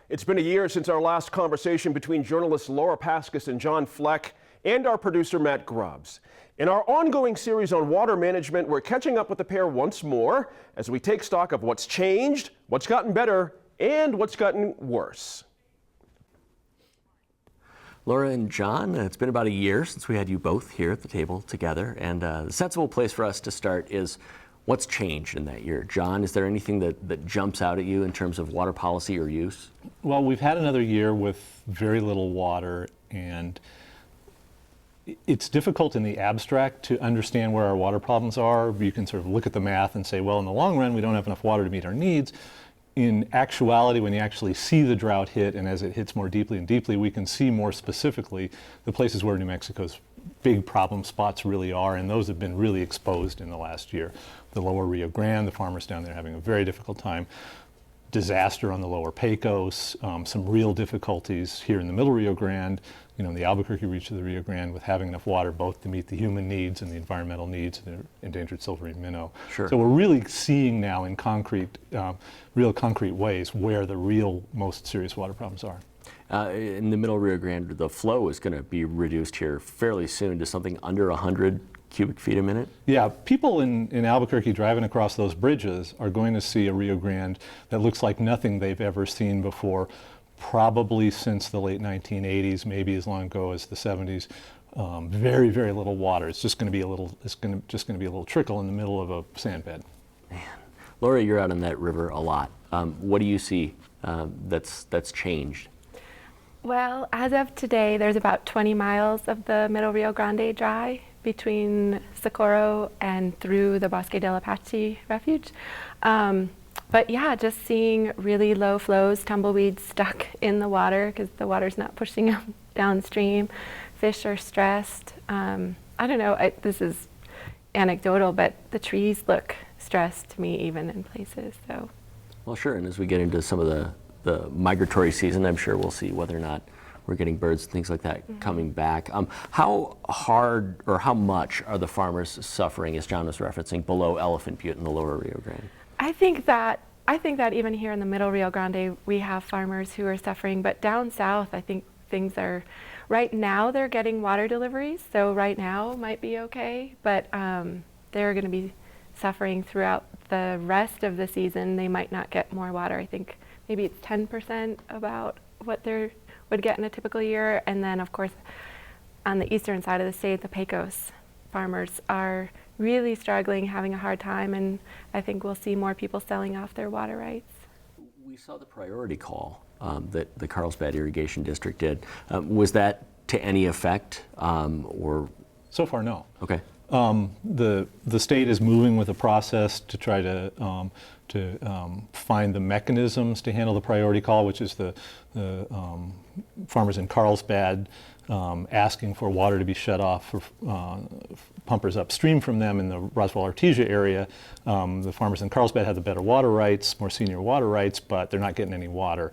It's been a year since our last conversation between journalists Laura Paskus and John Fleck and our producer Matt Grubbs. In our ongoing series on water management, we're catching up with the pair once more as we take stock of what's changed, what's gotten better, and what's gotten worse. Laura and John, it's been about a year since we had you both here at the table together, and the sensible place for us to start is what's changed in that year. John, is there anything that jumps out at you in terms of water policy or use? Well, we've had another year with very little water, and it's difficult in the abstract to understand where our water problems are. You can sort of look at the math and say, well, in the long run, we don't have enough water to meet our needs. In actuality, when you actually see the drought hit, and as it hits more deeply and deeply, we can see more specifically the places where New Mexico's big problem spots really are, and those have been really exposed in the last year. The lower Rio Grande, the farmers down there having a very difficult time. Disaster on the lower Pecos, some real difficulties here in the middle Rio Grande, in the Albuquerque reach of the Rio Grande with having enough water both to meet the human needs and the environmental needs of the endangered silverine minnow. Sure. So we're really seeing now in real concrete ways where the real most serious water problems are. In the middle Rio Grande, the flow is going to be reduced here fairly soon to something under 100 cubic feet a minute? Yeah, people in Albuquerque driving across those bridges are going to see a Rio Grande that looks like nothing they've ever seen before, probably since the late 1980s, maybe as long ago as the 70s. Very, very little water. It's just going to be a little trickle in the middle of a sand bed. Man, Laura, you're out on that river a lot. What do you see that's changed? Well, as of today, there's about 20 miles of the Middle Rio Grande dry between Socorro and through the Bosque del Apache refuge. But yeah, just seeing really low flows, tumbleweeds stuck in the water because the water's not pushing them downstream. Fish are stressed. I don't know, this is anecdotal, but the trees look stressed to me even in places. So. Well, sure, and as we get into some of the migratory season, I'm sure we'll see whether or not we're getting birds and things like that coming back. How hard or how much are the farmers suffering, as John was referencing, below Elephant Butte in the lower Rio Grande? I think that even here in the middle Rio Grande, we have farmers who are suffering, but down south, I think things are, right now they're getting water deliveries, so right now might be okay, but they're gonna be suffering throughout the rest of the season. They might not get more water. I think maybe it's 10% about what they would get in a typical year. And then of course, on the eastern side of the state, the Pecos farmers are really struggling, having a hard time, and I think we'll see more people selling off their water rights. We saw the priority call that the Carlsbad Irrigation District did. Was that to any effect, or? So far, no. Okay. The state is moving with a process to try to find the mechanisms to handle the priority call, which is the farmers in Carlsbad asking for water to be shut off for pumpers upstream from them in the Roswell-Artesia area. The farmers in Carlsbad have the better water rights, more senior water rights, but they're not getting any water.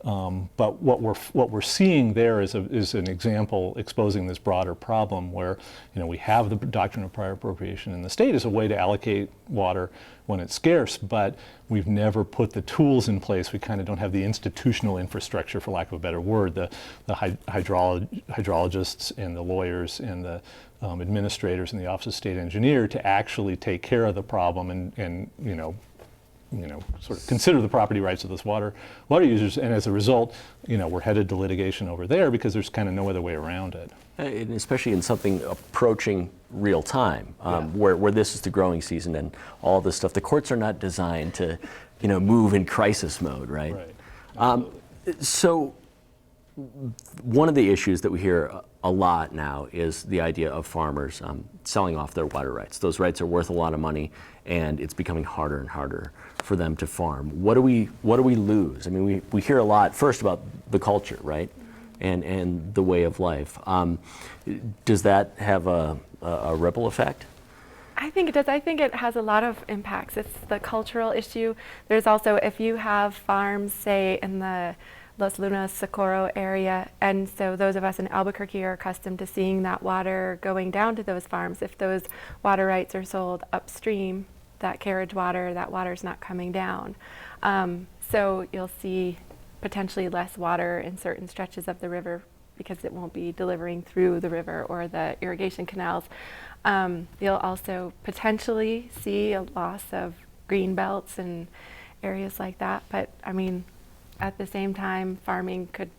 But what we're seeing there is an example exposing this broader problem where we have the doctrine of prior appropriation in the state as a way to allocate water when it's scarce, but we've never put the tools in place. We kind of don't have the institutional infrastructure, for lack of a better word, the hydrologists and the lawyers and the administrators in the Office of State Engineer to actually take care of the problem and sort of consider the property rights of those water users, and as a result, we're headed to litigation over there because there's kind of no other way around it. And especially in something approaching real time, where this is the growing season and all this stuff. The courts are not designed to, move in crisis mode, right? Right. So one of the issues that we hear a lot now is the idea of farmers selling off their water rights. Those rights are worth a lot of money, and it's becoming harder and harder for them to farm. What do we lose? I mean, we hear a lot first about the culture, right, and the way of life. Does that have a ripple effect? I think it does. I think it has a lot of impacts. It's the cultural issue. There's also, if you have farms, say, in the Los Lunas, Socorro area, and so those of us in Albuquerque are accustomed to seeing that water going down to those farms. If those water rights are sold upstream, that carriage water, that water's not coming down. So you'll see potentially less water in certain stretches of the river because it won't be delivering through the river or the irrigation canals. You'll also potentially see a loss of green belts and areas like that. But I mean, at the same time, farming could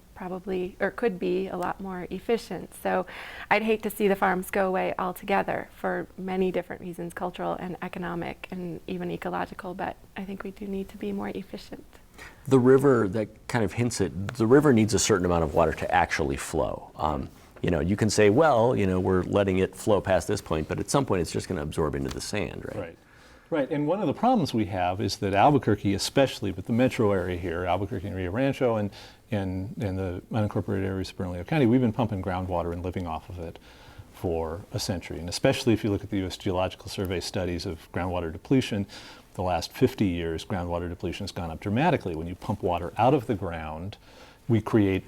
be a lot more efficient. So I'd hate to see the farms go away altogether for many different reasons, cultural and economic and even ecological, but I think we do need to be more efficient. The river, that kind of hints at, the river needs a certain amount of water to actually flow. You know, you can say, well, you know, we're letting it flow past this point, but at some point it's just going to absorb into the sand, right? Right. Right, and one of the problems we have is that Albuquerque, especially with the metro area here, Albuquerque and Rio Rancho and the unincorporated areas of Bernalillo County, we've been pumping groundwater and living off of it for a century. And especially if you look at the U.S. Geological Survey studies of groundwater depletion, the last 50 years, groundwater depletion has gone up dramatically. When you pump water out of the ground, we create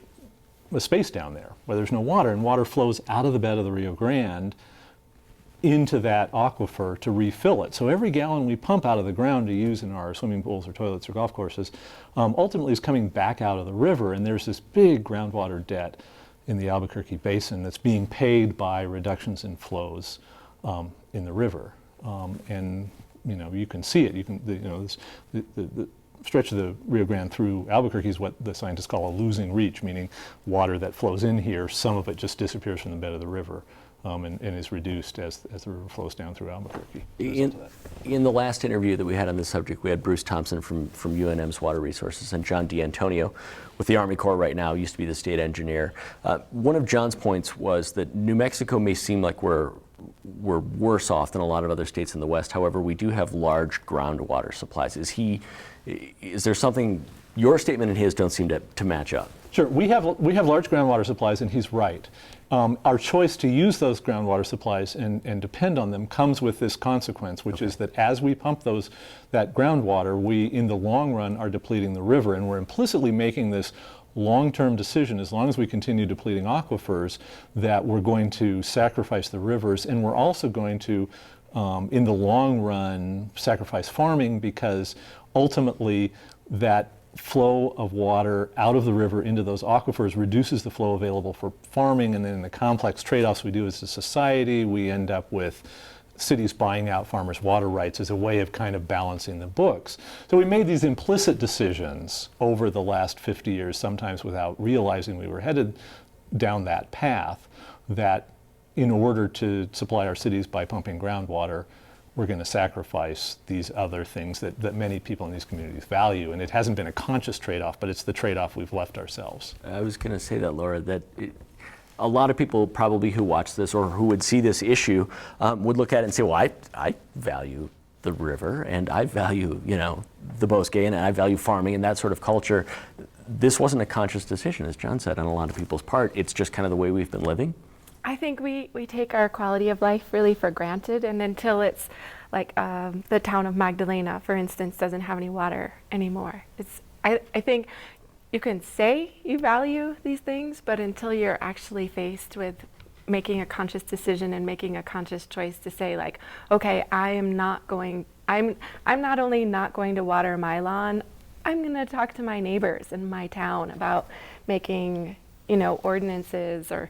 a space down there where there's no water, and water flows out of the bed of the Rio Grande into that aquifer to refill it. So every gallon we pump out of the ground to use in our swimming pools or toilets or golf courses ultimately is coming back out of the river, and there's this big groundwater debt in the Albuquerque Basin that's being paid by reductions in flows in the river. And you know, you can see it. You can, the stretch of the Rio Grande through Albuquerque is what the scientists call a losing reach, meaning water that flows in here, some of it just disappears from the bed of the river. And is reduced as the river flows down through Albuquerque. In the last interview that we had on this subject, we had Bruce Thompson from UNM's Water Resources and John D'Antonio with the Army Corps right now, used to be the state engineer. One of John's points was that New Mexico may seem like we're worse off than a lot of other states in the West. However, we do have large groundwater supplies. Is there something, your statement and his don't seem to match up? Sure, we have large groundwater supplies, and he's right. Our choice to use those groundwater supplies and depend on them comes with this consequence, which is that as we pump that groundwater, we, in the long run, are depleting the river, and we're implicitly making this long-term decision, as long as we continue depleting aquifers, that we're going to sacrifice the rivers, and we're also going to, in the long run, sacrifice farming, because ultimately that flow of water out of the river into those aquifers reduces the flow available for farming, and then in the complex trade-offs we do as a society, we end up with cities buying out farmers' water rights as a way of kind of balancing the books. So we made these implicit decisions over the last 50 years, sometimes without realizing we were headed down that path, that in order to supply our cities by pumping groundwater, we're going to sacrifice these other things that many people in these communities value. And it hasn't been a conscious trade-off, but it's the trade-off we've left ourselves. I was going to say that, Laura, that a lot of people probably who watch this or who would see this issue would look at it and say, well, I value the river, and I value, you know, the Bosque, and I value farming and that sort of culture. This wasn't a conscious decision, as John said, on a lot of people's part. It's just kind of the way we've been living. I think we take our quality of life really for granted, and until it's like the town of Magdalena, for instance, doesn't have any water anymore. I think you can say you value these things, but until you're actually faced with making a conscious decision and making a conscious choice to say, like, okay, I'm not only not going to water my lawn, I'm going to talk to my neighbors in my town about making, you know, ordinances, or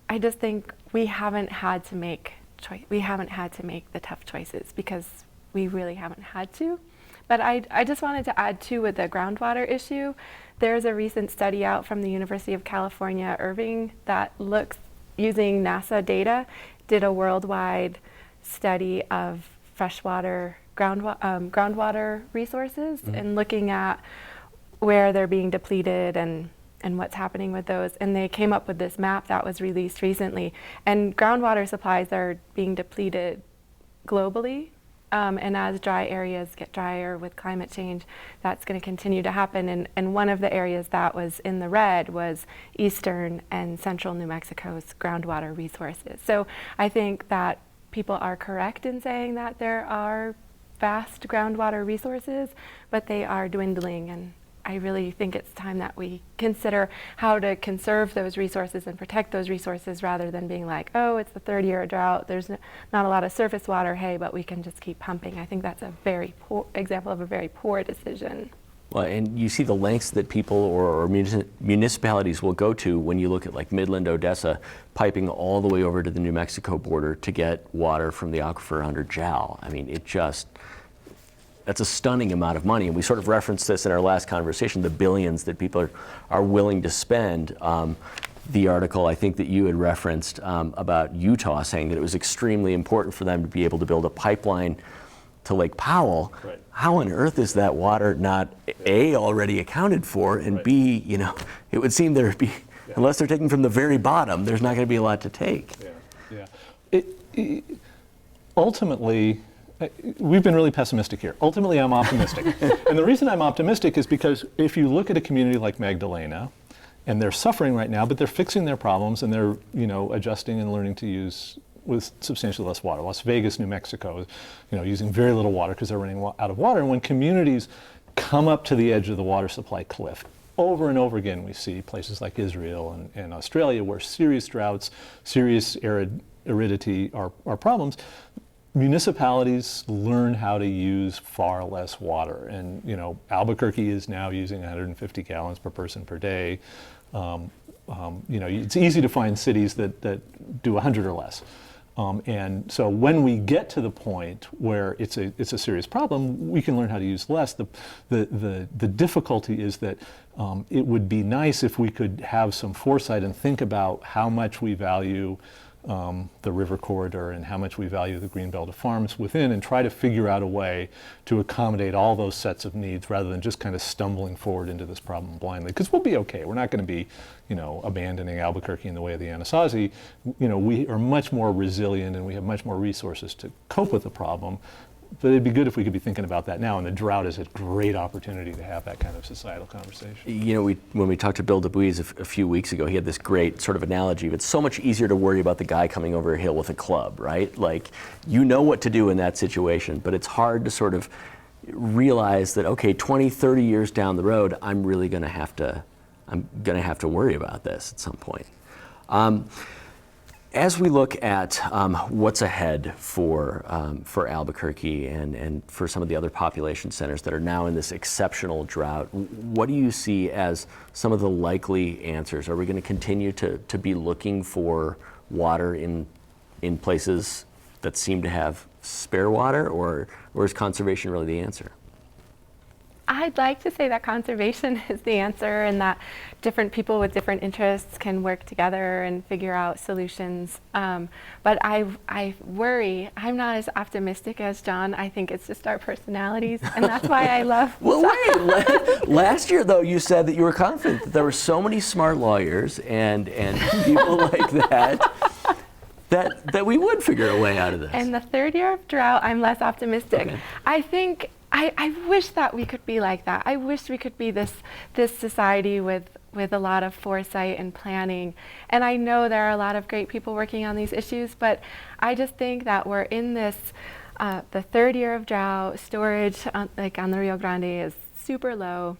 I just think we haven't had to make the tough choices because we really haven't had to. But I just wanted to add too, with the groundwater issue, there's a recent study out from the University of California, Irvine, that looks, using NASA data, did a worldwide study of freshwater groundwater resources, and looking at where they're being depleted and what's happening with those. And they came up with this map that was released recently. And groundwater supplies are being depleted globally. And as dry areas get drier with climate change, that's going to continue to happen. And one of the areas that was in the red was eastern and central New Mexico's groundwater resources. So I think that people are correct in saying that there are vast groundwater resources, but they are dwindling. And I really think it's time that we consider how to conserve those resources and protect those resources, rather than being like, oh, it's the third year of drought, there's not a lot of surface water, hey, but we can just keep pumping. I think that's a very poor example of a very poor decision. Well, and you see the lengths that people or municipalities will go to when you look at like Midland, Odessa, piping all the way over to the New Mexico border to get water from the aquifer under JAL. I mean, that's a stunning amount of money. And we sort of referenced this in our last conversation, the billions that people are willing to spend. The article I think that you had referenced about Utah saying that it was extremely important for them to be able to build a pipeline to Lake Powell. Right. How on earth is that water not A, already accounted for, and Right. B, it would seem there'd be, unless they're taking from the very bottom, there's not going to be a lot to take. Yeah. Ultimately, we've been really pessimistic here. Ultimately, I'm optimistic. And the reason I'm optimistic is because if you look at a community like Magdalena, and they're suffering right now, but they're fixing their problems and they're, adjusting and learning to use with substantially less water. Las Vegas, New Mexico, using very little water because they're running out of water. And when communities come up to the edge of the water supply cliff, over and over again, we see places like Israel and Australia where serious droughts, serious aridity are problems. Municipalities learn how to use far less water. And, Albuquerque is now using 150 gallons per person per day. It's easy to find cities that do 100 or less. And so when we get to the point where it's a serious problem, we can learn how to use less. The difficulty is that it would be nice if we could have some foresight and think about how much we value the river corridor and how much we value the green belt of farms within, and try to figure out a way to accommodate all those sets of needs rather than just kind of stumbling forward into this problem blindly. Because we'll be okay. We're not going to be, abandoning Albuquerque in the way of the Anasazi. We are much more resilient and we have much more resources to cope with the problem. But it'd be good if we could be thinking about that now, and the drought is a great opportunity to have that kind of societal conversation. When we talked to Bill DeBuise a few weeks ago, he had this great sort of analogy. It's so much easier to worry about the guy coming over a hill with a club, right? Like, what to do in that situation, but it's hard to sort of realize that, okay, 20, 30 years down the road, I'm going to have to worry about this at some point. As we look at what's ahead for Albuquerque and for some of the other population centers that are now in this exceptional drought, what do you see as some of the likely answers? Are we going to continue to be looking for water in places that seem to have spare water, or is conservation really the answer? I'd like to say that conservation is the answer, and that different people with different interests can work together and figure out solutions. But I worry, I'm not as optimistic as John. I think it's just our personalities, and that's why I love Well, wait, last year though you said that you were confident that there were so many smart lawyers and people like that we would figure a way out of this. And the third year of drought, I'm less optimistic. Okay. I think I wish that we could be like that. I wish we could be this society with a lot of foresight and planning. And I know there are a lot of great people working on these issues, but I just think that we're in this, the third year of drought. Storage on the Rio Grande is super low.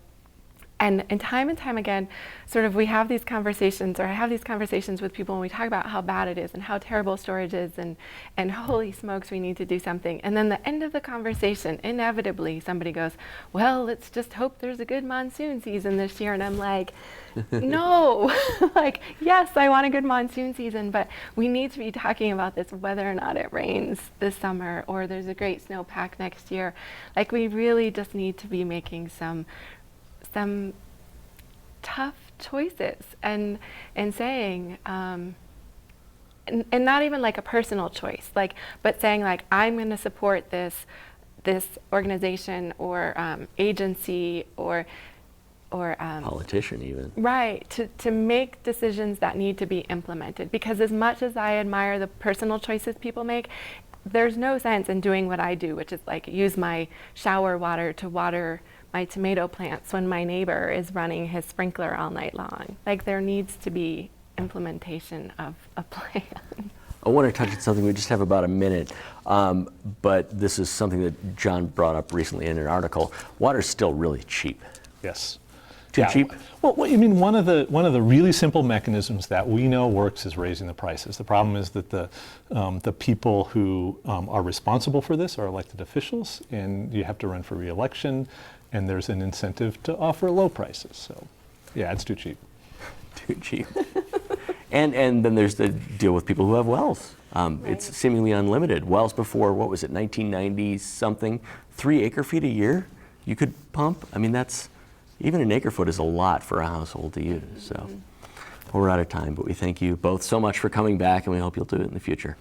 And time again, sort of we have these conversations, or I have these conversations with people, and we talk about how bad it is and how terrible storage is, and holy smokes, we need to do something. And then the end of the conversation, inevitably somebody goes, well, let's just hope there's a good monsoon season this year. And I'm like, no, yes, I want a good monsoon season, but we need to be talking about this whether or not it rains this summer or there's a great snowpack next year. We really just need to be making some tough choices and saying, and not even like a personal choice, but saying I'm going to support this organization or agency or politician even. Right, to make decisions that need to be implemented. Because as much as I admire the personal choices people make, there's no sense in doing what I do, which is use my shower water to water my tomato plants when my neighbor is running his sprinkler all night long. There needs to be implementation of a plan. I want to touch on something, we just have about a minute, but this is something that John brought up recently in an article. Water's still really cheap. Yes. Too cheap? Well, one of the really simple mechanisms that we know works is raising the prices. The problem is that the people who are responsible for this are elected officials, and you have to run for re-election. and there's an incentive to offer low prices. So, yeah, it's too cheap. Too cheap. And then there's the deal with people who have wells. It's seemingly unlimited. Wells before, what was it, 1990 something, 3 acre-feet a year you could pump. I mean, that's, even an acre-foot is a lot for a household to use. So we're out of time, but we thank you both so much for coming back, and we hope you'll do it in the future.